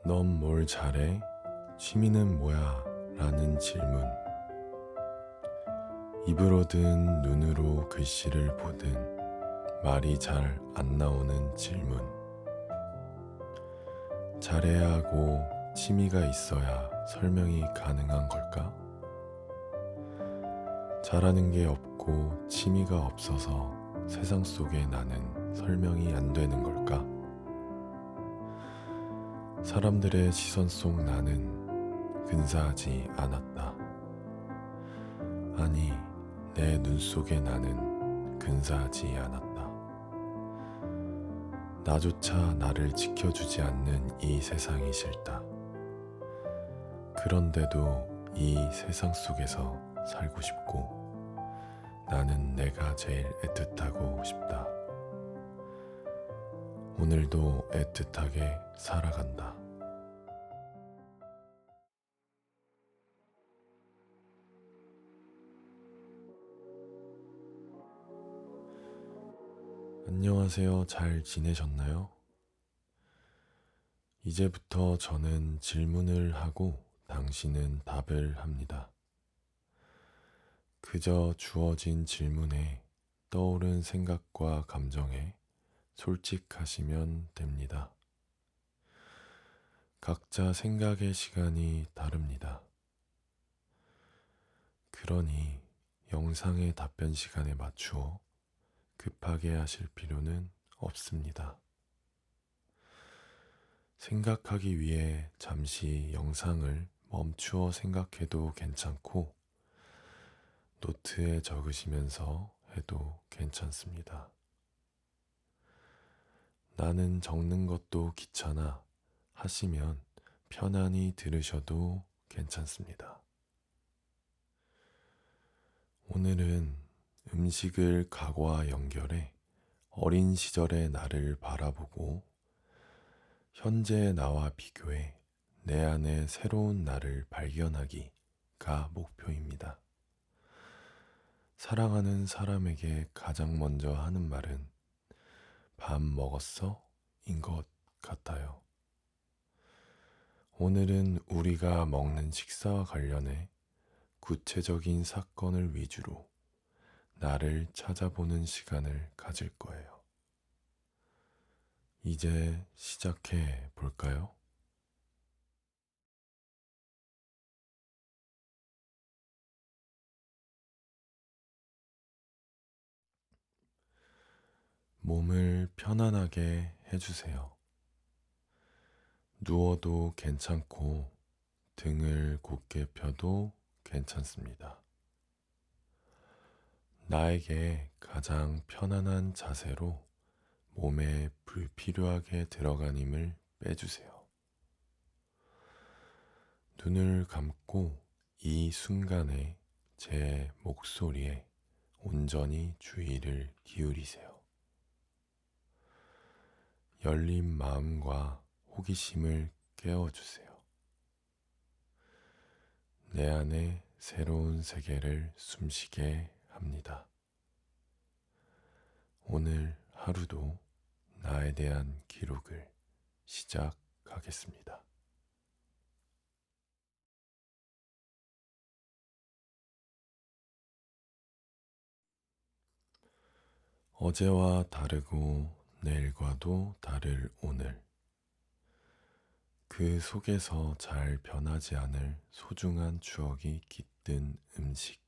넌 뭘 잘해? 취미는 뭐야? 라는 질문. 입으로든 눈으로 글씨를 보든 말이 잘 안 나오는 질문. 잘해야 하고 취미가 있어야 설명이 가능한 걸까? 잘하는 게 없고 취미가 없어서 세상 속에 나는 설명이 안 되는 걸까? 사람들의 시선 속 나는 근사하지 않았다. 아니, 내 눈 속에 나는 근사하지 않았다. 나조차 나를 지켜주지 않는 이 세상이 싫다. 그런데도 이 세상 속에서 살고 싶고 나는 내가 제일 애틋하고 싶다. 오늘도 애틋하게 살아간다. 안녕하세요. 잘 지내셨나요? 이제부터 저는 질문을 하고 당신은 답을 합니다. 그저 주어진 질문에 떠오른 생각과 감정에 솔직하시면 됩니다. 각자 생각의 시간이 다릅니다. 그러니 영상의 답변 시간에 맞추어 급하게 하실 필요는 없습니다. 생각하기 위해 잠시 영상을 멈추어 생각해도 괜찮고 노트에 적으시면서 해도 괜찮습니다. 나는 적는 것도 귀찮아 하시면 편안히 들으셔도 괜찮습니다. 오늘은 음식을 각과 연결해 어린 시절의 나를 바라보고 현재의 나와 비교해 내 안에 새로운 나를 발견하기가 목표입니다. 사랑하는 사람에게 가장 먼저 하는 말은 밥 먹었어? 인 것 같아요. 오늘은 우리가 먹는 식사와 관련해 구체적인 사건을 위주로 나를 찾아보는 시간을 가질 거예요. 이제 시작해 볼까요? 몸을 편안하게 해주세요. 누워도 괜찮고 등을 곧게 펴도 괜찮습니다. 나에게 가장 편안한 자세로 몸에 불필요하게 들어간 힘을 빼주세요. 눈을 감고 이 순간에 제 목소리에 온전히 주의를 기울이세요. 열린 마음과 호기심을 깨워주세요. 내 안에 새로운 세계를 숨쉬게 합니다. 오늘 하루도 나에 대한 기록을 시작하겠습니다. 어제와 다르고 내일과도 다를 오늘. 그 속에서 잘 변하지 않을 소중한 추억이 깃든 음식.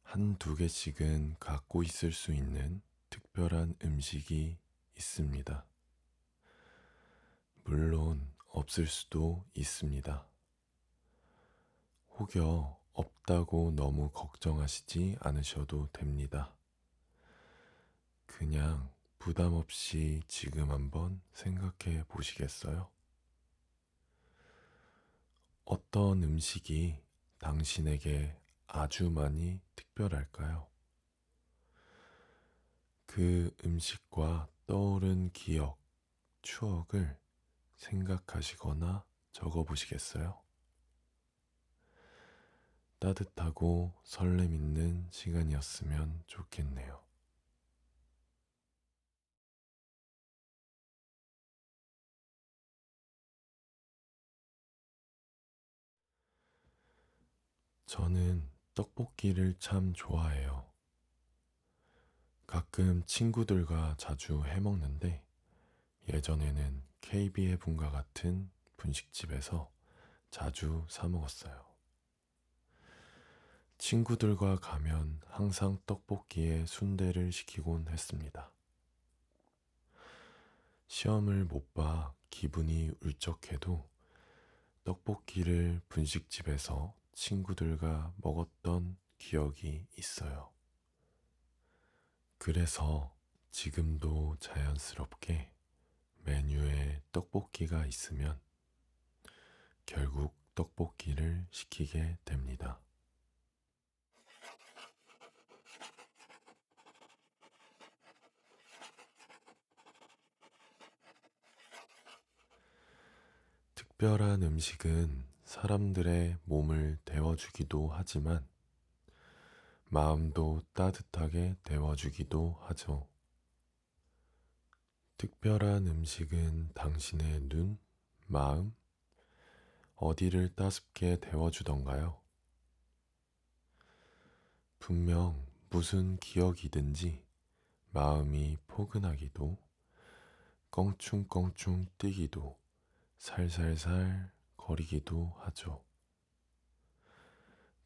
한두 개씩은 갖고 있을 수 있는 특별한 음식이 있습니다. 물론 없을 수도 있습니다. 혹여 없다고 너무 걱정하시지 않으셔도 됩니다. 그냥 부담 없이 지금 한번 생각해 보시겠어요? 어떤 음식이 당신에게 아주 많이 특별할까요? 그 음식과 떠오른 기억, 추억을 생각하시거나 적어 보시겠어요? 따뜻하고 설렘 있는 시간이었으면 좋겠네요. 저는 떡볶이를 참 좋아해요. 가끔 친구들과 자주 해 먹는데 예전에는 KB의 분과 같은 분식집에서 자주 사 먹었어요. 친구들과 가면 항상 떡볶이에 순대를 시키곤 했습니다. 시험을 못 봐 기분이 울적해도 떡볶이를 분식집에서 친구들과 먹었던 기억이 있어요. 그래서 지금도 자연스럽게 메뉴에 떡볶이가 있으면 결국 떡볶이를 시키게 됩니다. 특별한 음식은 사람들의 몸을 데워주기도 하지만 마음도 따뜻하게 데워주기도 하죠. 특별한 음식은 당신의 눈, 마음, 어디를 따숩게 데워주던가요? 분명 무슨 기억이든지 마음이 포근하기도, 껑충껑충 뛰기도, 살살살 거리기도 하죠.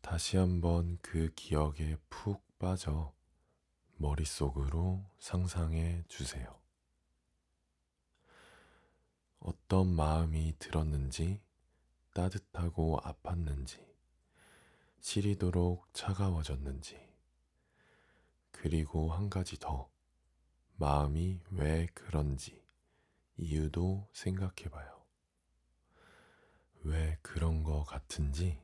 다시 한번 그 기억에 푹 빠져 머릿속으로 상상해 주세요. 어떤 마음이 들었는지, 따뜻하고 아팠는지, 시리도록 차가워졌는지, 그리고 한 가지 더, 마음이 왜 그런지 이유도 생각해 봐요. 왜 그런 거 같은지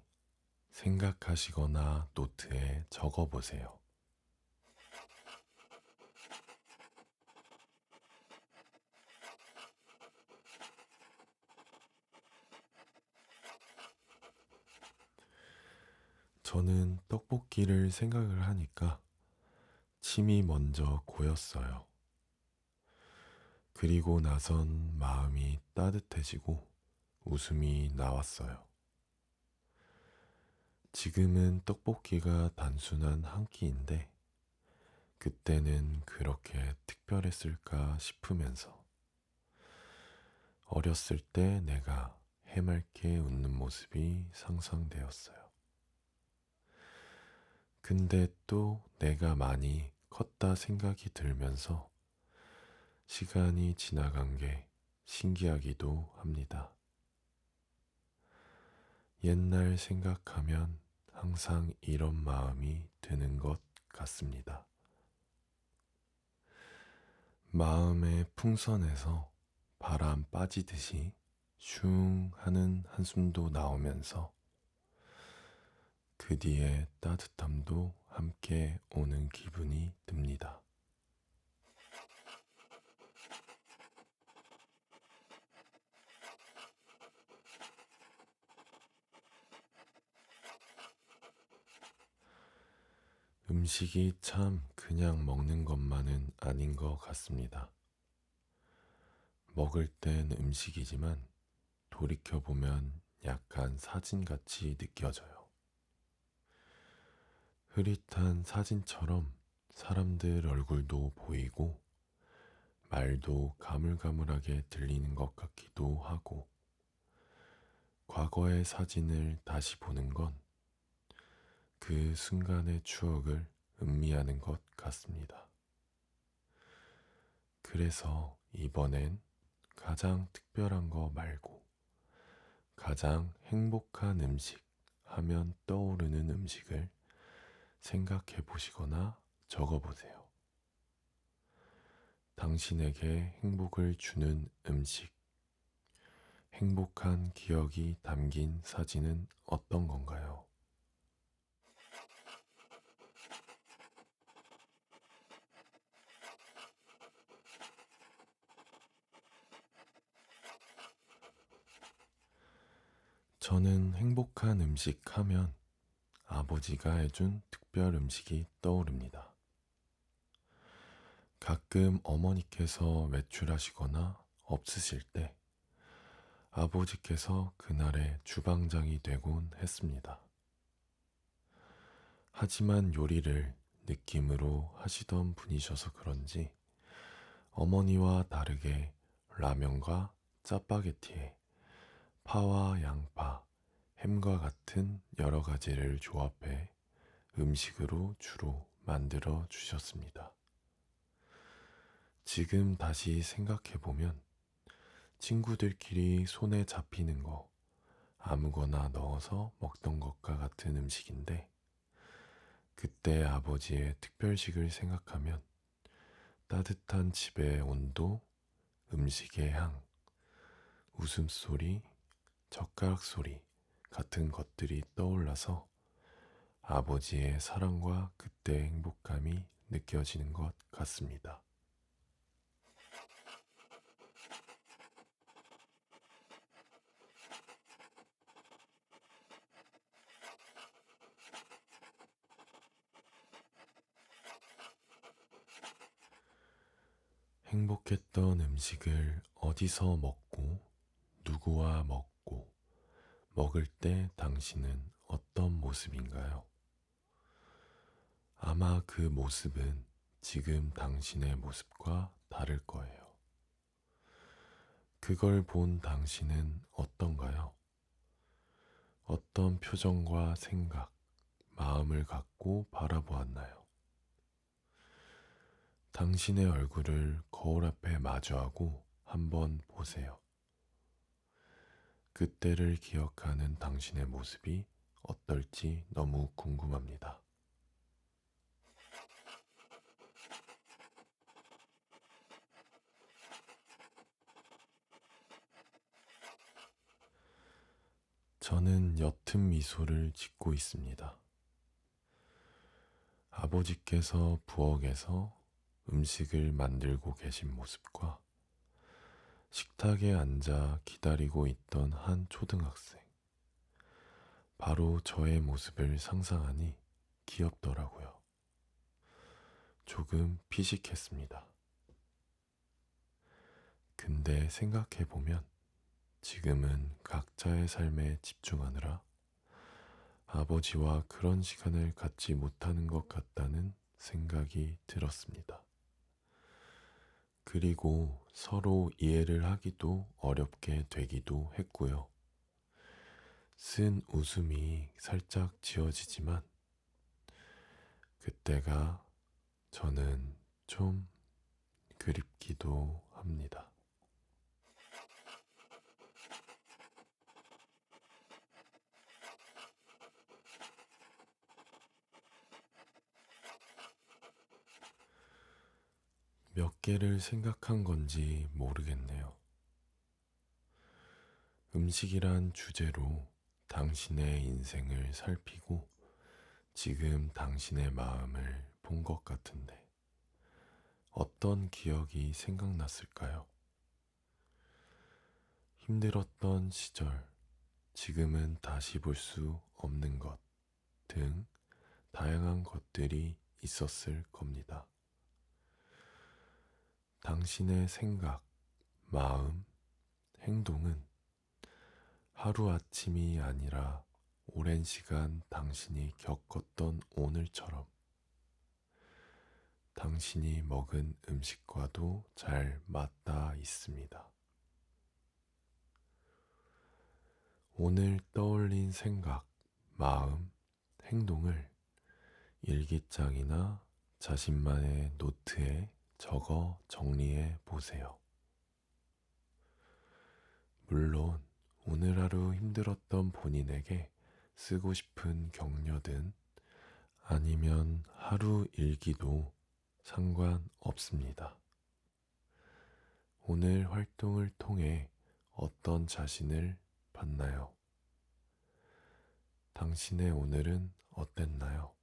생각하시거나 노트에 적어 보세요. 저는 떡볶이를 생각을 하니까 침이 먼저 고였어요. 그리고 나선 마음이 따뜻해지고 웃음이 나왔어요. 지금은 떡볶이가 단순한 한 끼인데 그때는 그렇게 특별했을까 싶으면서 어렸을 때 내가 해맑게 웃는 모습이 상상되었어요. 근데 또 내가 많이 컸다 생각이 들면서 시간이 지나간 게 신기하기도 합니다. 옛날 생각하면 항상 이런 마음이 드는 것 같습니다. 마음의 풍선에서 바람 빠지듯이 슝 하는 한숨도 나오면서 그 뒤에 따뜻함도 함께 오는 기분이 듭니다. 음식이 참 그냥 먹는 것만은 아닌 것 같습니다. 먹을 땐 음식이지만 돌이켜보면 약간 사진같이 느껴져요. 흐릿한 사진처럼 사람들 얼굴도 보이고 말도 가물가물하게 들리는 것 같기도 하고 과거의 사진을 다시 보는 건 그 순간의 추억을 음미하는 것 같습니다. 그래서 이번엔 가장 특별한 거 말고 가장 행복한 음식 하면 떠오르는 음식을 생각해 보시거나 적어 보세요. 당신에게 행복을 주는 음식, 행복한 기억이 담긴 사진은 어떤 건가요? 저는 행복한 음식 하면 아버지가 해준 특별 음식이 떠오릅니다. 가끔 어머니께서 외출하시거나 없으실 때 아버지께서 그날의 주방장이 되곤 했습니다. 하지만 요리를 느낌으로 하시던 분이셔서 그런지 어머니와 다르게 라면과 짜파게티에 파와 양파, 햄과 같은 여러 가지를 조합해 음식으로 주로 만들어 주셨습니다. 지금 다시 생각해보면 친구들끼리 손에 잡히는 거 아무거나 넣어서 먹던 것과 같은 음식인데 그때 아버지의 특별식을 생각하면 따뜻한 집의 온도, 음식의 향, 웃음소리, 젓가락 소리 같은 것들이 떠올라서 아버지의 사랑과 그때의 행복감이 느껴지는 것 같습니다. 행복했던 음식을 어디서 먹고 누구와 먹고 먹을 때 당신은 어떤 모습인가요? 아마 그 모습은 지금 당신의 모습과 다를 거예요. 그걸 본 당신은 어떤가요? 어떤 표정과 생각, 마음을 갖고 바라보았나요? 당신의 얼굴을 거울 앞에 마주하고 한번 보세요. 그때를 기억하는 당신의 모습이 어떨지 너무 궁금합니다. 저는 옅은 미소를 짓고 있습니다. 아버지께서 부엌에서 음식을 만들고 계신 모습과 식탁에 앉아 기다리고 있던 한 초등학생. 바로 저의 모습을 상상하니 귀엽더라고요. 조금 피식했습니다. 근데 생각해보면 지금은 각자의 삶에 집중하느라 아버지와 그런 시간을 갖지 못하는 것 같다는 생각이 들었습니다. 그리고 서로 이해를 하기도 어렵게 되기도 했고요. 쓴 웃음이 살짝 지어지지만 그때가 저는 좀 그립기도 합니다. 몇 개를 생각한 건지 모르겠네요. 음식이란 주제로 당신의 인생을 살피고 지금 당신의 마음을 본 것 같은데 어떤 기억이 생각났을까요? 힘들었던 시절, 지금은 다시 볼 수 없는 것 등 다양한 것들이 있었을 겁니다. 당신의 생각, 마음, 행동은 하루아침이 아니라 오랜 시간 당신이 겪었던 오늘처럼 당신이 먹은 음식과도 잘 맞닿아 있습니다. 오늘 떠올린 생각, 마음, 행동을 일기장이나 자신만의 노트에 적어 정리해 보세요. 물론 오늘 하루 힘들었던 본인에게 쓰고 싶은 격려든 아니면 하루 일기도 상관없습니다. 오늘 활동을 통해 어떤 자신을 봤나요? 당신의 오늘은 어땠나요?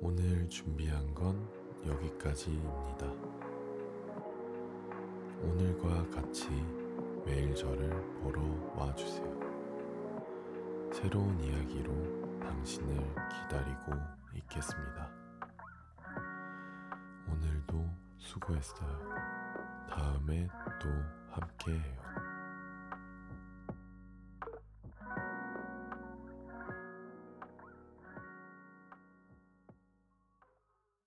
오늘 준비한 건 여기까지입니다. 오늘과 같이 매일 저를 보러 와주세요. 새로운 이야기로 당신을 기다리고 있겠습니다. 오늘도 수고했어요. 다음에 또 함께해요.